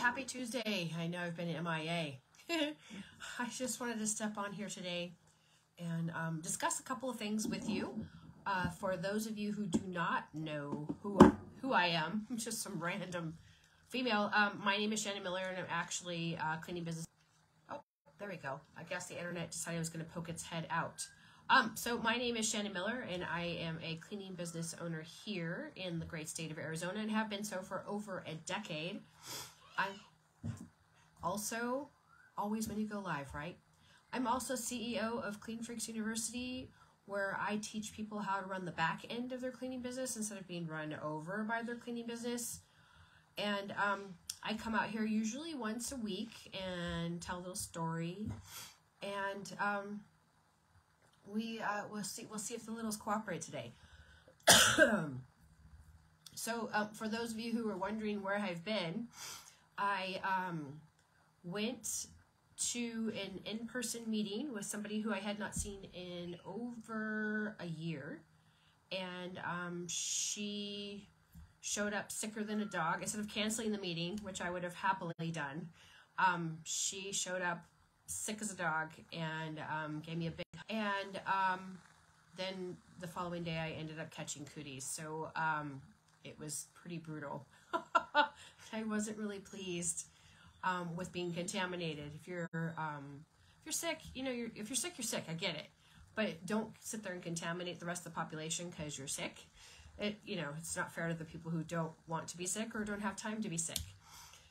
Happy Tuesday. I know I've been MIA. I just wanted to step on here today and discuss a couple of things with you. For those of you who do not know who I am, I'm just some random female. My name is Shannon Miller, and I'm actually cleaning business. Oh, there we go. I guess the internet decided it was going to poke its head out. So my name is Shannon Miller, and I am a cleaning business owner here in the great state of Arizona, and have been so for over a decade. I'm also, always when you go live, right? I'm also CEO of Clean Freaks University, where I teach people how to run the back end of their cleaning business instead of being run over by their cleaning business. And I come out here usually once a week and tell a little story, and we'll see if the littles cooperate today. So for those of you who are wondering where I've been, I went to an in-person meeting with somebody who I had not seen in over a year, and she showed up sicker than a dog. Instead of canceling the meeting, which I would have happily done, she showed up sick as a dog and gave me a big, and then the following day I ended up catching cooties. So it was pretty brutal. I wasn't really pleased with being contaminated. If you're sick, if you're sick, you're sick. I get it, but don't sit there and contaminate the rest of the population because you're sick. It's not fair to the people who don't want to be sick or don't have time to be sick.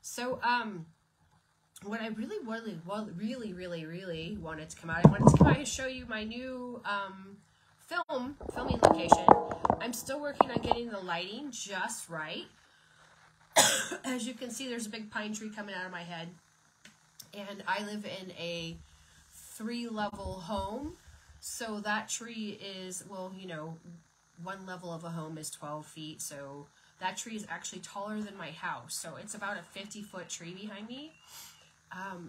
So what I really wanted to come out, and show you my new filming location. I'm still working on getting the lighting just right. As you can see, there's a big pine tree coming out of my head, and I live in a 3-level home, so that tree is, one level of a home is 12 feet, so that tree is actually taller than my house, so it's about a 50-foot tree behind me.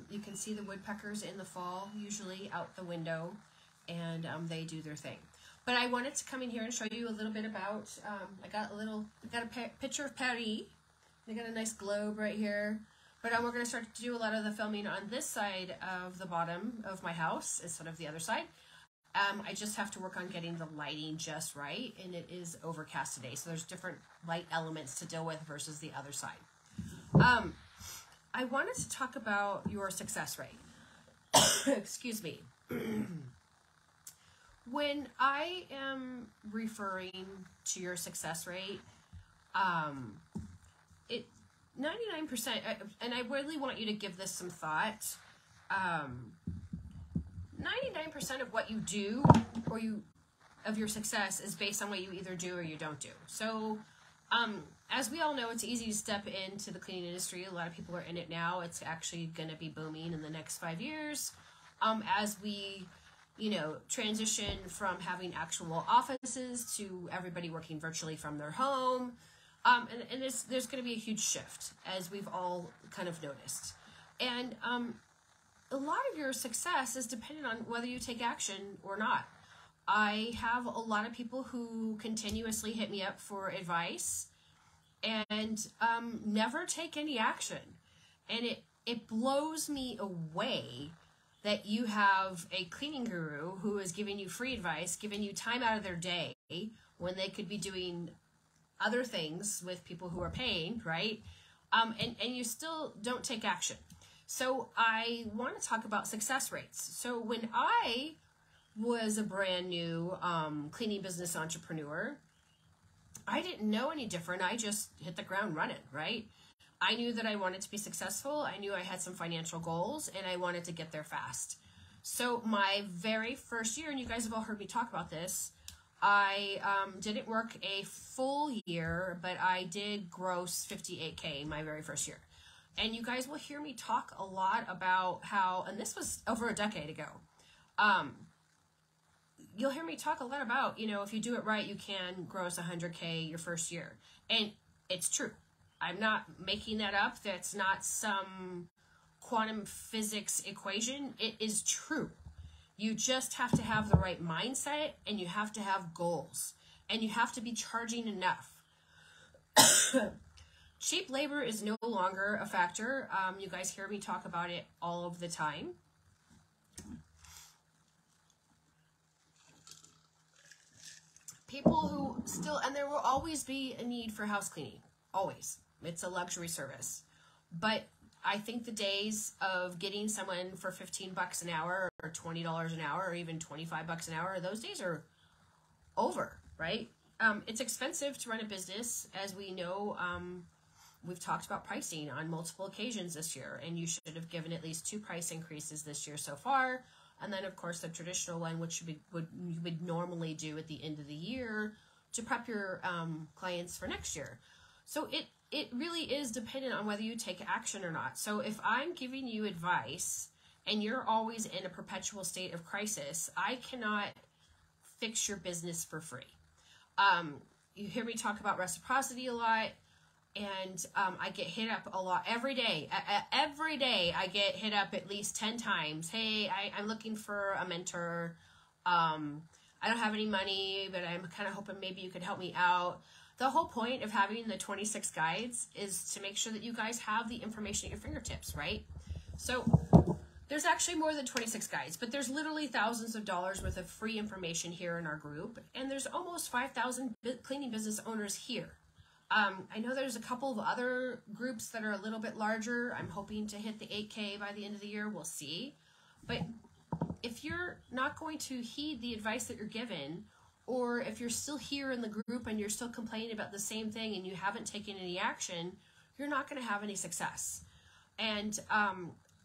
You can see the woodpeckers in the fall, usually out the window, and they do their thing. But I wanted to come in here and show you a little bit about, I got a picture of Paris. I got a nice globe right here, but we're going to start to do a lot of the filming on this side of the bottom of my house instead of the other side. I just have to work on getting the lighting just right, and it is overcast today, so there's different light elements to deal with versus the other side. I wanted to talk about your success rate. Excuse me. When I am referring to your success rate, 99%, and I really want you to give this some thought, 99% of what you do of your success is based on what you either do or you don't do. So, as we all know, it's easy to step into the cleaning industry. A lot of people are in it now. It's actually going to be booming in the next 5 years. As we, transition from having actual offices to everybody working virtually from their home. And there's going to be a huge shift, as we've all kind of noticed. And a lot of your success is dependent on whether you take action or not. I have a lot of people who continuously hit me up for advice and never take any action. And it blows me away that you have a cleaning guru who is giving you free advice, giving you time out of their day when they could be doing other things with people who are paying, right? And you still don't take action. So I want to talk about success rates. So when I was a brand new cleaning business entrepreneur, I didn't know any different. I just hit the ground running, right? I knew that I wanted to be successful. I knew I had some financial goals, and I wanted to get there fast. So my very first year, and you guys have all heard me talk about this, I didn't work a full year, but I did gross $58K my very first year. And you guys will hear me talk a lot about how, and this was over a decade ago, you'll hear me talk a lot about, if you do it right, you can gross 100K your first year. And it's true. I'm not making that up. That's not some quantum physics equation. It is true. You just have to have the right mindset, and you have to have goals, and you have to be charging enough. cheap labor is no longer a factor. You guys hear me talk about it all of the time. People who still, and there will always be a need for house cleaning. Always. It's a luxury service. But I think the days of getting someone for 15 bucks an hour or $20 an hour or even 25 bucks an hour, those days are over, right? It's expensive to run a business. As we know, we've talked about pricing on multiple occasions this year, and you should have given at least 2 price increases this year so far. And then, of course, the traditional one, which you would normally do at the end of the year to prep your clients for next year. So it really is dependent on whether you take action or not. So if I'm giving you advice and you're always in a perpetual state of crisis, I cannot fix your business for free. You hear me talk about reciprocity a lot, and I get hit up a lot every day. Every day I get hit up at least 10 times. Hey, I'm looking for a mentor. I don't have any money, but I'm kind of hoping maybe you could help me out. The whole point of having the 26 guides is to make sure that you guys have the information at your fingertips, right? So there's actually more than 26 guides, but there's literally thousands of dollars worth of free information here in our group, and there's almost 5,000 cleaning business owners here. I know there's a couple of other groups that are a little bit larger. I'm hoping to hit the 8K by the end of the year. We'll see. But if you're not going to heed the advice that you're given, or if you're still here in the group and you're still complaining about the same thing and you haven't taken any action, you're not going to have any success. And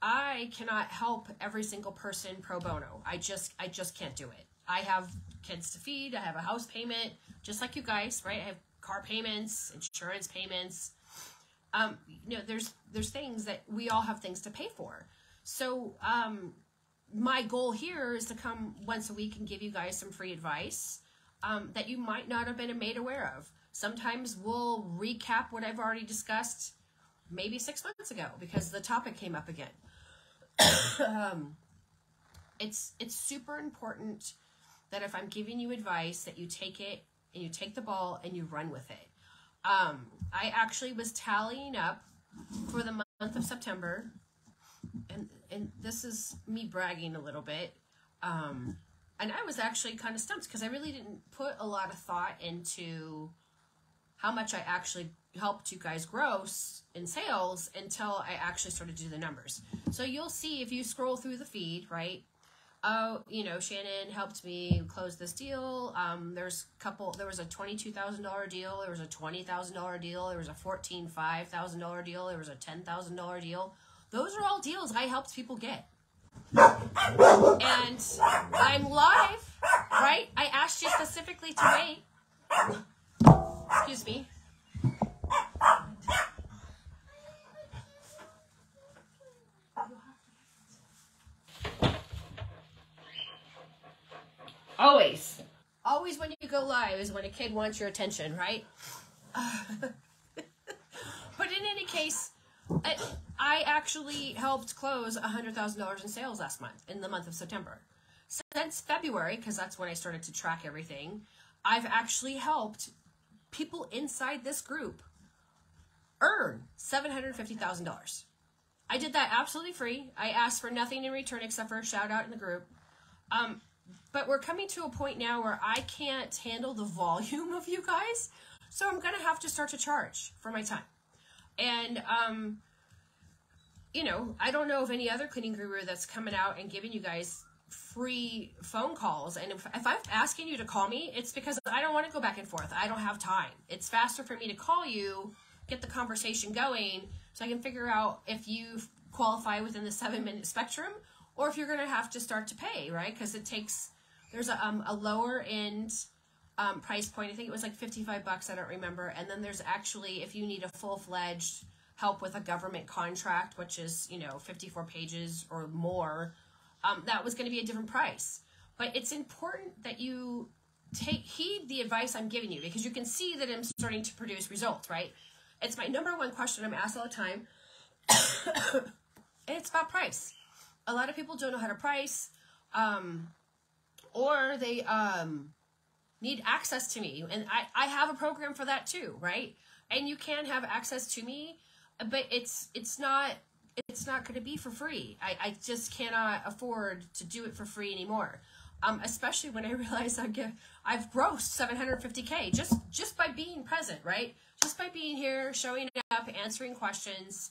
I cannot help every single person pro bono. I just can't do it. I have kids to feed. I have a house payment, just like you guys, right? I have car payments, insurance payments. There's things that we all have things to pay for. So my goal here is to come once a week and give you guys some free advice that you might not have been made aware of. Sometimes we'll recap what I've already discussed maybe 6 months ago because the topic came up again. It's super important that if I'm giving you advice that you take it and you take the ball and you run with it. I actually was tallying up for the month of September, and this is me bragging a little bit. And I was actually kind of stumped because I really didn't put a lot of thought into how much I actually helped you guys grow in sales until I actually started to do the numbers. So you'll see if you scroll through the feed, right? Oh, Shannon helped me close this deal. There was a $22,000 deal. There was a $20,000 deal. There was a $5,000 deal. There was a $10,000 deal. Those are all deals I helped people get. And I'm live, right? I asked you specifically to wait. Excuse me. Always when you go live is when a kid wants your attention, right? But in any case, I actually helped close $100,000 in sales last month, in the month of September. Since February, because that's when I started to track everything, I've actually helped people inside this group earn $750,000. I did that absolutely free. I asked for nothing in return except for a shout out in the group. But we're coming to a point now where I can't handle the volume of you guys, so I'm going to have to start to charge for my time. And, I don't know of any other cleaning guru that's coming out and giving you guys free phone calls. And if I'm asking you to call me, it's because I don't want to go back and forth. I don't have time. It's faster for me to call you, get the conversation going, so I can figure out if you qualify within the 7-minute spectrum or if you're going to have to start to pay, right? Because there's a lower end price point. I think it was like 55 bucks. I don't remember. And then there's actually, if you need a full-fledged help with a government contract, which is, 54 pages or more, that was going to be a different price. But it's important that you heed the advice I'm giving you because you can see that I'm starting to produce results, right? It's my number one question I'm asked all the time. And it's about price. A lot of people don't know how to price, or they need access to me. And I have a program for that too, right? And you can have access to me, but it's not going to be for free. I just cannot afford to do it for free anymore. Especially when I realize I've grossed $750K just by being present, right? Just by being here, showing up, answering questions.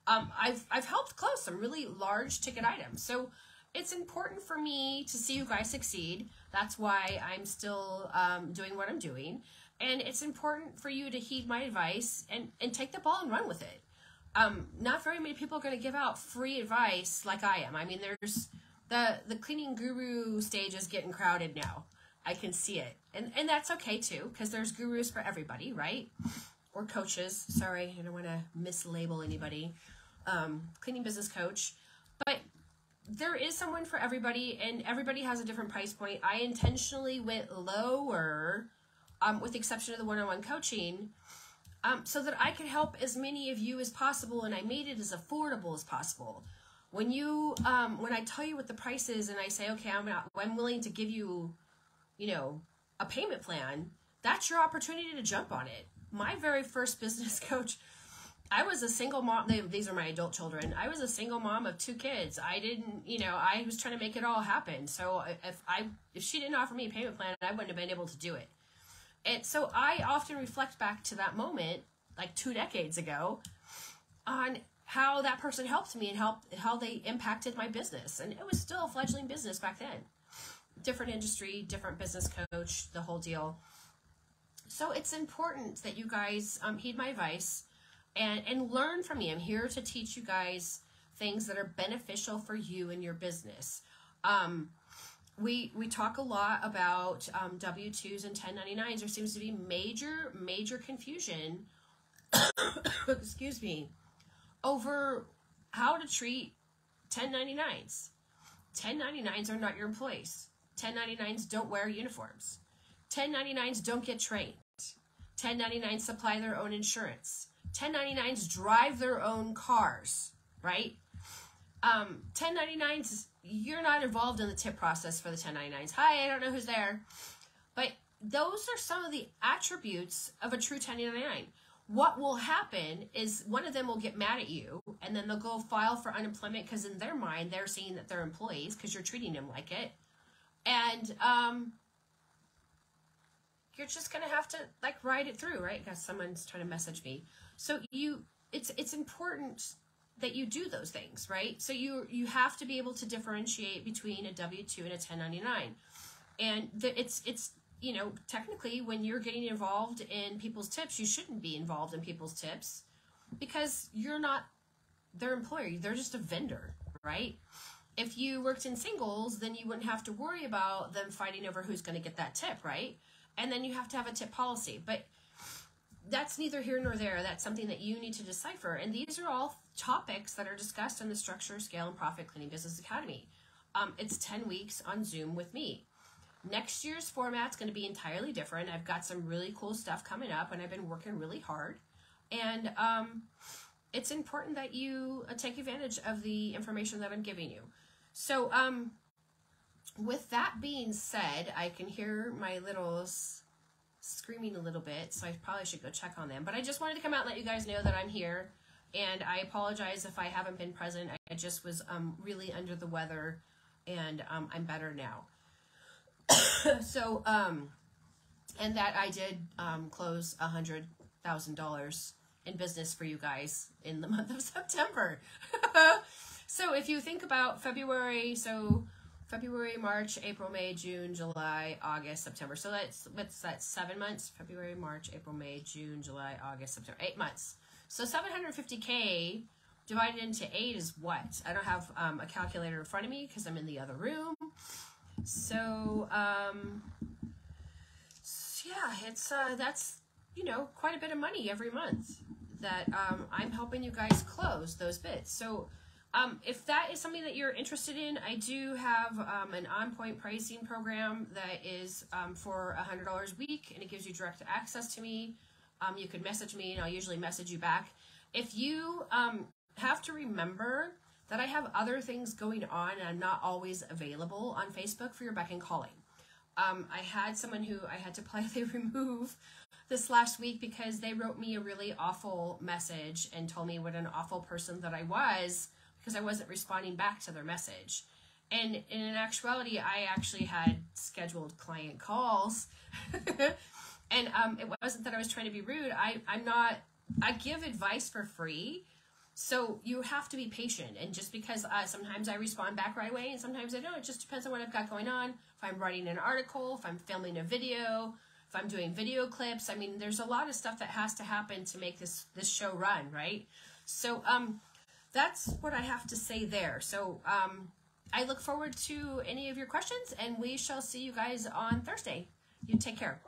I've helped close some really large ticket items. So it's important for me to see you guys succeed. That's why I'm still doing what I'm doing. And it's important for you to heed my advice and take the ball and run with it. Not very many people are going to give out free advice like I am. I mean, there's the cleaning guru stage is getting crowded now. I can see it. And that's okay too, because there's gurus for everybody, right? Or coaches. Sorry, I don't want to mislabel anybody. Cleaning business coach. But there is someone for everybody, and everybody has a different price point. I intentionally went lower, with the exception of the one-on-one coaching, so that I could help as many of you as possible, and I made it as affordable as possible. When when I tell you what the price is, and I say, okay, I'm willing to give you, a payment plan, that's your opportunity to jump on it. My very first business coach, I was a single mom. These are my adult children. I was a single mom of 2 kids. I didn't, I was trying to make it all happen. So if she didn't offer me a payment plan, I wouldn't have been able to do it. And so I often reflect back to that moment, like 2 decades ago, on how that person helped me and how they impacted my business. And it was still a fledgling business back then. Different industry, different business coach, the whole deal. So it's important that you guys heed my advice and learn from me. I'm here to teach you guys things that are beneficial for you and your business. We talk a lot about W-2s and 1099s. There seems to be major confusion, excuse me, over how to treat 1099s. 1099s are not your employees. 1099s don't wear uniforms. 1099s don't get trained. 1099s supply their own insurance. 1099s drive their own cars, right? 1099s, you're not involved in the tip process for the 1099s. Hi, I don't know who's there. But those are some of the attributes of a true 1099. What will happen is one of them will get mad at you, and then they'll go file for unemployment because in their mind, they're seeing that they're employees because you're treating them like it. And you're just going to have to ride it through, right? Because someone's trying to message me. So it's important that you do those things, right? So you have to be able to differentiate between a W-2 and a 1099. And it's technically when you're getting involved in people's tips, you shouldn't be involved in people's tips because you're not their employer. They're just a vendor, right? If you worked in singles, then you wouldn't have to worry about them fighting over who's going to get that tip, right? And then you have to have a tip policy. But that's neither here nor there. That's something that you need to decipher. And these are all topics that are discussed in the Structure, Scale, and Profit Cleaning Business Academy. It's 10 weeks on Zoom with me. Next year's format's going to be entirely different. I've got some really cool stuff coming up, and I've been working really hard. And it's important that you take advantage of the information that I'm giving you. So with that being said, I can hear my littles screaming a little bit, so I probably should go check on them. But I just wanted to come out and let you guys know that I'm here, and I apologize if I haven't been present. I just was really under the weather, and I'm better now. So, and that I did close $100,000 in business for you guys in the month of September. So if you think about February, February, March, April, May, June, July, August, September. So that's 7 months. February, March, April, May, June, July, August, September. 8 months. So $750K divided into 8 is what? I don't have a calculator in front of me because I'm in the other room. So yeah, it's that's quite a bit of money every month that I'm helping you guys close those bits. So if that is something that you're interested in, I do have an on-point pricing program that is for $100 a week, and it gives you direct access to me. You could message me, and I'll usually message you back. If you have to remember that I have other things going on, and I'm not always available on Facebook for your beck and calling. I had someone who I had to politely remove this last week because they wrote me a really awful message and told me what an awful person that I was because I wasn't responding back to their message. And in actuality, I actually had scheduled client calls. And it wasn't that I was trying to be rude. I give advice for free. So you have to be patient. And just because sometimes I respond back right away and sometimes I don't, it just depends on what I've got going on. If I'm writing an article, if I'm filming a video, if I'm doing video clips. I mean, there's a lot of stuff that has to happen to make this show run, right? So that's what I have to say there. So I look forward to any of your questions, and we shall see you guys on Thursday. You take care.